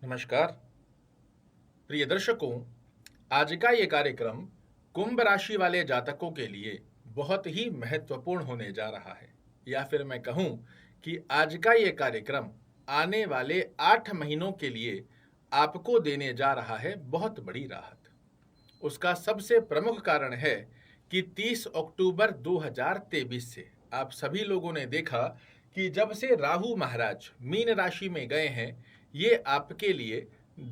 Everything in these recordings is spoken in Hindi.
नमस्कार प्रिय दर्शकों, आज का ये कार्यक्रम कुंभ राशि वाले जातकों के लिए बहुत ही महत्वपूर्ण होने जा रहा है। या फिर मैं कहूं कि आज का ये कार्यक्रम आने वाले 8 महीनों के लिए आपको देने जा रहा है बहुत बड़ी राहत। उसका सबसे प्रमुख कारण है कि 30 अक्टूबर 2023 से आप सभी लोगों ने देखा कि जब से राहु महाराज मीन राशि में गए हैं, ये आपके लिए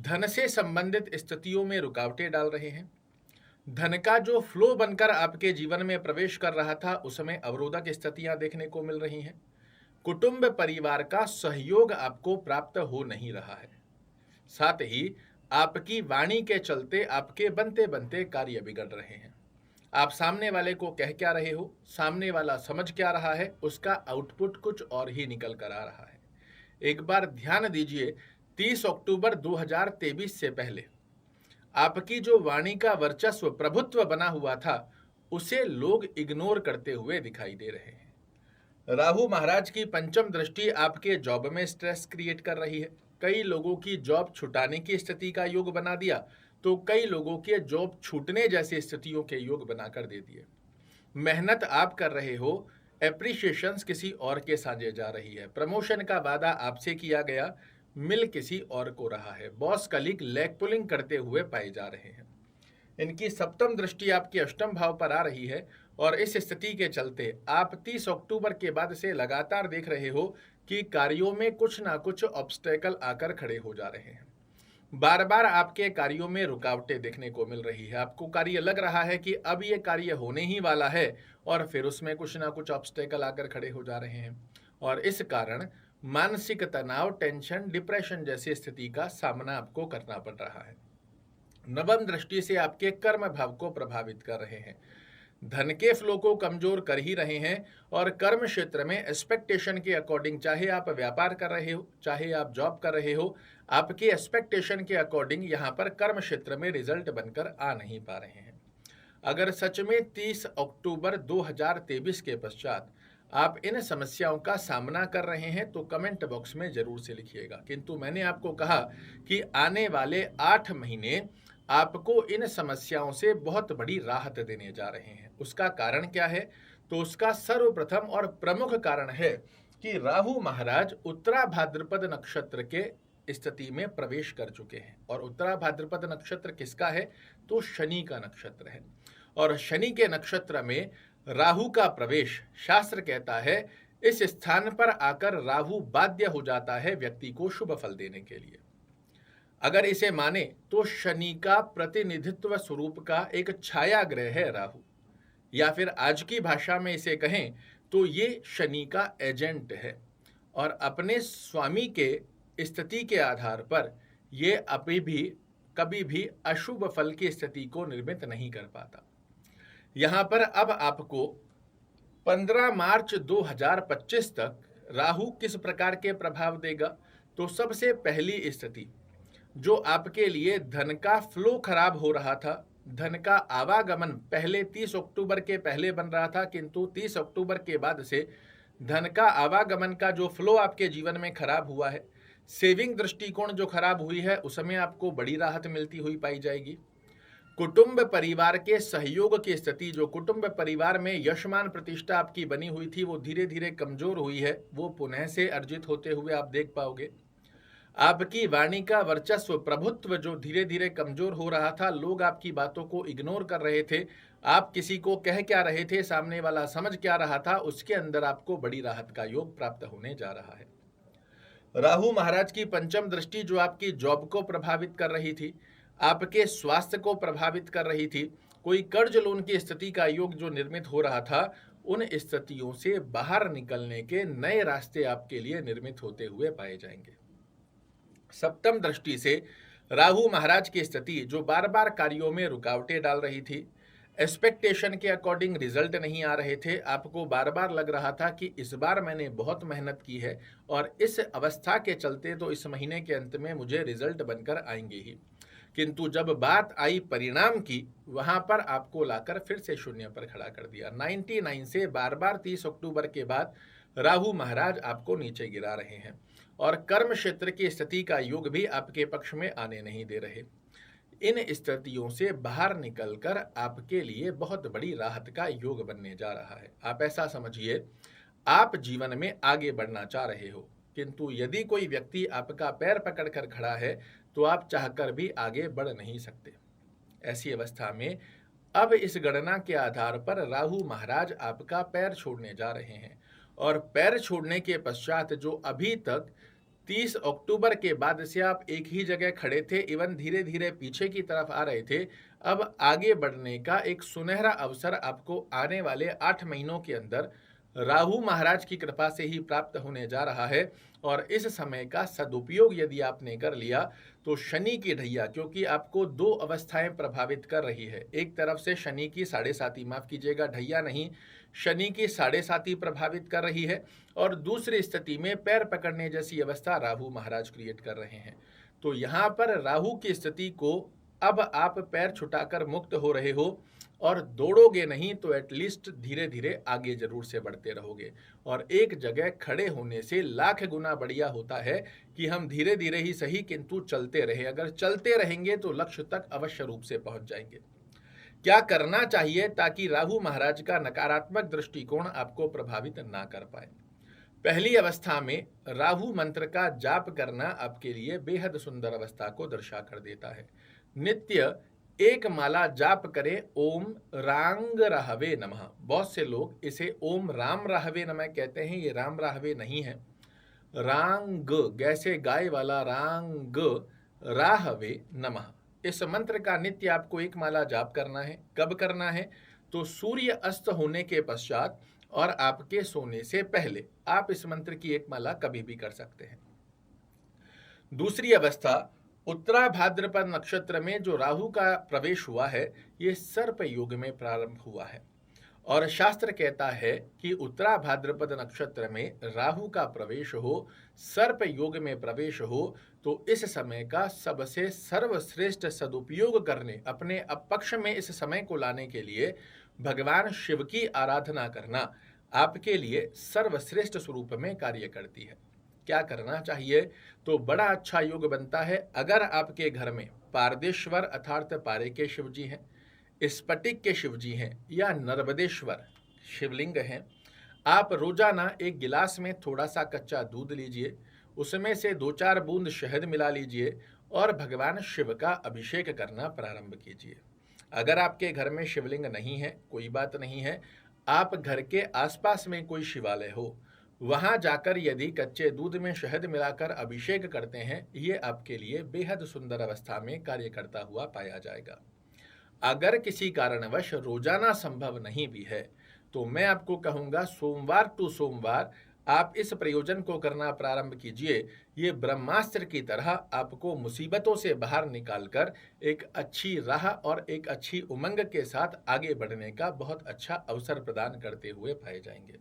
धन से संबंधित स्थितियों में रुकावटें डाल रहे हैं। धन का जो फ्लो बनकर आपके जीवन में प्रवेश कर रहा था, उसमें अवरोधक स्थितियां देखने को मिल रही हैं। कुटुंब परिवार का सहयोग आपको प्राप्त हो नहीं रहा है। साथ ही आपकी वाणी के चलते आपके बनते बनते कार्य बिगड़ रहे हैं। आप सामने वाले को कह क्या रहे हो, सामने वाला समझ क्या रहा है, उसका आउटपुट कुछ और ही निकल कर आ रहा है। एक बार ध्यान दीजिए, 30 अक्टूबर 2023 से पहले आपकी जो वाणी का वर्चस्व प्रभुत्व बना हुआ था, उसे लोग इग्नोर करते हुए दिखाई दे रहे हैं। राहु महाराज की पंचम दृष्टि आपके जॉब में स्ट्रेस क्रिएट कर रही है। कई लोगों की जॉब छुटाने की स्थिति का योग बना दिया, तो कई लोगों के जॉब छूटने जैसी स्थितियों के योग बनाकर दे दिए। मेहनत आप कर रहे हो, एप्रिशिएशंस किसी और के साझे जा रही है। प्रमोशन का वादा आपसे किया गया, मिल किसी और को रहा है। बॉस कलीग लेग पुलिंग करते हुए पाए जा रहे हैं। इनकी सप्तम दृष्टि आपके अष्टम भाव पर आ रही है और इस स्थिति के चलते आप 30 अक्टूबर के बाद से लगातार देख रहे हो कि कार्यों में कुछ ना कुछ ऑब्स्टेकल आकर खड़े हो जा रहे हैं। बार बार आपके कार्यों में रुकावटें देखने को मिल रही है। आपको कार्य लग रहा है कि अब ये कार्य होने ही वाला है और फिर उसमें कुछ ना कुछ ऑब्स्टेकल आकर खड़े हो जा रहे हैं और इस कारण मानसिक तनाव, टेंशन, डिप्रेशन जैसी स्थिति का सामना आपको करना पड़ रहा है। नवम दृष्टि से आपके कर्म भाव को प्रभावित कर रहे हैं। धन के फ्लो को कमजोर कर ही रहे हैं और कर्म क्षेत्र में एक्सपेक्टेशन के अकॉर्डिंग, चाहे आप व्यापार कर रहे हो, चाहे आप जॉब कर रहे हो, आपके एक्सपेक्टेशन के अकॉर्डिंग यहाँ पर कर्म क्षेत्र में रिजल्ट बनकर आ नहीं पा रहे हैं। अगर सच में 30 अक्टूबर 2023 के पश्चात आप इन समस्याओं का सामना कर रहे हैं तो कमेंट बॉक्स में जरूर से लिखिएगा। किंतु मैंने आपको कहा कि आने वाले 8 महीने आपको इन समस्याओं से बहुत बड़ी राहत देने जा रहे हैं। उसका कारण क्या है? तो उसका सर्वप्रथम और प्रमुख कारण है कि राहु महाराज उत्तरा भाद्रपद नक्षत्र के स्थिति में प्रवेश कर चुके हैं। और उत्तरा भाद्रपद नक्षत्र किसका है? तो शनि का नक्षत्र है। और शनि के नक्षत्र में राहु का प्रवेश, शास्त्र कहता है, इस स्थान पर आकर राहु बाध्य हो जाता है व्यक्ति को शुभ फल देने के लिए। अगर इसे माने तो शनि का प्रतिनिधित्व स्वरूप का एक छाया ग्रह है राहु, या फिर आज की भाषा में इसे कहें तो ये शनि का एजेंट है और अपने स्वामी के स्थिति के आधार पर ये कभी भी अशुभ फल की स्थिति को निर्मित नहीं कर पाता। यहां पर अब आपको 15 मार्च 2025 तक राहु किस प्रकार के प्रभाव देगा? तो सबसे पहली स्थिति जो आपके लिए धन का फ्लो खराब हो रहा था, धन का आवागमन पहले 30 अक्टूबर के पहले बन रहा था, किंतु 30 अक्टूबर के बाद से धन का आवागमन का जो फ्लो आपके जीवन में खराब हुआ है, सेविंग दृष्टिकोण जो खराब हुई है, उसमें आपको बड़ी राहत मिलती हुई पाई जाएगी। कुटुंब परिवार के सहयोग की स्थिति, जो कुटुंब परिवार में यशमान प्रतिष्ठा आपकी बनी हुई थी, वो धीरे धीरे कमजोर हुई है, वो पुनः से अर्जित होते हुए आप देख पाओगे। आपकी वाणी का वर्चस्व, प्रभुत्व जो धीरे धीरे कमजोर हो रहा था, लोग आपकी बातों को इग्नोर कर रहे थे, आप किसी को कह क्या रहे थे, सामने वाला समझ क्या रहा था, उसके अंदर आपको बड़ी राहत का योग प्राप्त होने जा रहा है। राहु महाराज की पंचम दृष्टि जो आपकी जॉब को प्रभावित कर रही थी, आपके स्वास्थ्य को प्रभावित कर रही थी, कोई कर्ज लोन की स्थिति का योग जो निर्मित हो रहा था, उन स्थितियों से बाहर निकलने के नए रास्ते आपके लिए निर्मित होते हुए पाए जाएंगे। सप्तम दृष्टि से राहु महाराज की स्थिति जो बार बार कार्यों में रुकावटें डाल रही थी, एक्सपेक्टेशन के अकॉर्डिंग रिजल्ट नहीं आ रहे थे, आपको बार बार लग रहा था कि इस बार मैंने बहुत मेहनत की है और इस अवस्था के चलते तो इस महीने के अंत में मुझे रिजल्ट बनकर आएंगे ही, किंतु जब बात आई परिणाम की, वहां पर आपको लाकर फिर से शून्य पर खड़ा कर दिया। 99 से बार बार 30 अक्टूबर के बाद राहु महाराज आपको नीचे गिरा रहे हैं और कर्म क्षेत्र की स्थिति का योग भी आपके पक्ष में आने नहीं दे रहे। इन स्थितियों से बाहर निकलकर आपके लिए बहुत बड़ी राहत का योग बनने जा रहा है। आप ऐसा समझिए, आप जीवन में आगे बढ़ना चाह रहे हो, किंतु यदि कोई व्यक्ति आपका पैर पकड़कर खड़ा है तो आप चाहकर भी आगे बढ़ नहीं सकते। ऐसी अवस्था में अब इस गणना के आधार पर राहु महाराज आपका पैर छोड़ने जा रहे हैं, और पैर छोड़ने के पश्चात जो अभी तक 30 अक्टूबर के बाद से आप एक ही जगह खड़े थे, इवन धीरे धीरे पीछे की तरफ आ रहे थे, अब आगे बढ़ने का एक सुनहरा अवसर आपको आने वाले 8 महीनों के अंदर राहु महाराज की कृपा से ही प्राप्त होने जा रहा है। और इस समय का सदुपयोग यदि आपने कर लिया तो शनि की ढैया, क्योंकि आपको दो अवस्थाएं प्रभावित कर रही है, एक तरफ से शनि की 7.5, माफ कीजिएगा ढैया नहीं, शनि की 7.5 प्रभावित कर रही है, और दूसरी स्थिति में पैर पकड़ने जैसी अवस्था राहु महाराज क्रिएट कर रहे हैं। तो यहाँ पर राहु की स्थिति को अब आप पैर छुटाकर मुक्त हो रहे हो, और दौड़ोगे नहीं तो एटलीस्ट धीरे धीरे आगे जरूर से बढ़ते रहोगे। और एक जगह खड़े होने से लाख गुना बढ़िया होता है कि हम धीरे धीरे ही सही किंतु चलते रहे। अगर चलते रहेंगे तो लक्ष्य तक अवश्य रूप से पहुंच जाएंगे। क्या करना चाहिए ताकि राहु महाराज का नकारात्मक दृष्टिकोण आपको प्रभावित ना कर पाए? पहली अवस्था में राहु मंत्र का जाप करना आपके लिए बेहद सुंदर अवस्था को दर्शा कर देता है। नित्य एक माला जाप करें, ओम रांग राहवे नमः। बहुत से लोग इसे ओम राम राहवे नमः कहते हैं, ये राम राहवे नहीं है, रांग जैसे गाय वाला रांग राहवे नमः। इस मंत्र का नित्य आपको एक माला जाप करना है। कब करना है? तो सूर्य अस्त होने के पश्चात और आपके सोने से पहले आप इस मंत्र की एक माला कभी भी कर सकते हैं। दूसरी अवस्था, उत्तरा भाद्रपद नक्षत्र में जो राहु का प्रवेश हुआ है, ये सर्प योग में प्रारंभ हुआ है, और शास्त्र कहता है कि उत्तरा भाद्रपद नक्षत्र में राहु का प्रवेश हो, सर्प योग में प्रवेश हो, तो इस समय का सबसे सर्वश्रेष्ठ सदुपयोग करने, अपने पक्ष में इस समय को लाने के लिए भगवान शिव की आराधना करना आपके लिए सर्वश्रेष्ठ स्वरूप में कार्य करती है। क्या करना चाहिए? तो बड़ा अच्छा योग बनता है अगर आपके घर में पारदेश्वर अर्थात पारे के शिव जी हैं, स्फटिक के शिव जी हैं, या नर्मदेश्वर शिवलिंग हैं। आप रोजाना एक गिलास में थोड़ा सा कच्चा दूध लीजिए, उसमें से 2-4 बूंद शहद मिला लीजिए और भगवान शिव का अभिषेक करना प्रारंभ कीजिए। अगर आपके घर में शिवलिंग नहीं है, कोई बात नहीं है, आप घर के आसपास में कोई शिवालय हो, वहां जाकर यदि कच्चे दूध में शहद मिलाकर अभिषेक करते हैं, ये आपके लिए बेहद सुंदर अवस्था में कार्य करता हुआ पाया जाएगा। अगर किसी कारणवश रोजाना संभव नहीं भी है तो मैं आपको कहूंगा सोमवार टू सोमवार आप इस प्रयोजन को करना प्रारंभ कीजिए। ये ब्रह्मास्त्र की तरह आपको मुसीबतों से बाहर निकालकर एक अच्छी राह और एक अच्छी उमंग के साथ आगे बढ़ने का बहुत अच्छा अवसर प्रदान करते हुए पाए जाएंगे।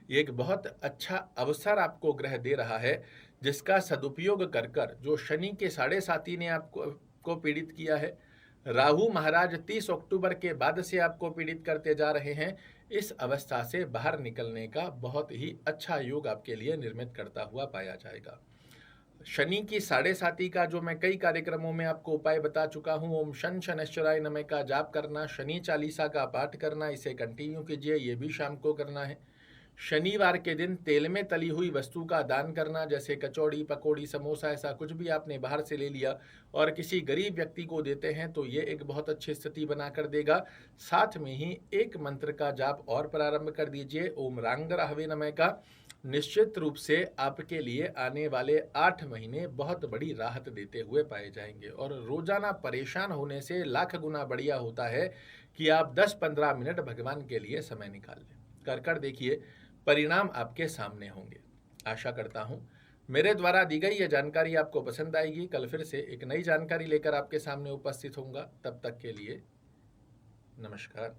ये एक बहुत अच्छा अवसर आपको ग्रह दे रहा है, जिसका सदुपयोग कर कर जो शनि के 7.5 ने आपको पीड़ित किया है, राहु महाराज 30 अक्टूबर के बाद से आपको पीड़ित करते जा रहे हैं, इस अवस्था से बाहर निकलने का बहुत ही अच्छा योग आपके लिए निर्मित करता हुआ पाया जाएगा। शनि की 7.5 का जो मैं कई कार्यक्रमों में आपको उपाय बता चुका हूं, ओम शन शनैश्चराय नमः का जाप करना, शनि चालीसा का पाठ करना, इसे कंटिन्यू कीजिए, ये भी शाम को करना है। शनिवार के दिन तेल में तली हुई वस्तु का दान करना, जैसे कचौड़ी, पकौड़ी, समोसा, ऐसा कुछ भी आपने बाहर से ले लिया और किसी गरीब व्यक्ति को देते हैं तो ये एक बहुत अच्छी स्थिति बनाकर देगा। साथ में ही एक मंत्र का जाप और प्रारंभ कर दीजिए, ओम रांग राहवे नमः का। निश्चित रूप से आपके लिए आने वाले 8 महीने बहुत बड़ी राहत देते हुए पाए जाएंगे। और रोजाना परेशान होने से लाख गुना बढ़िया होता है कि आप 10-15 मिनट भगवान के लिए समय निकाल लें। कर देखिए, परिणाम आपके सामने होंगे। आशा करता हूं मेरे द्वारा दी गई यह जानकारी आपको पसंद आएगी। कल फिर से एक नई जानकारी लेकर आपके सामने उपस्थित होऊंगा। तब तक के लिए नमस्कार।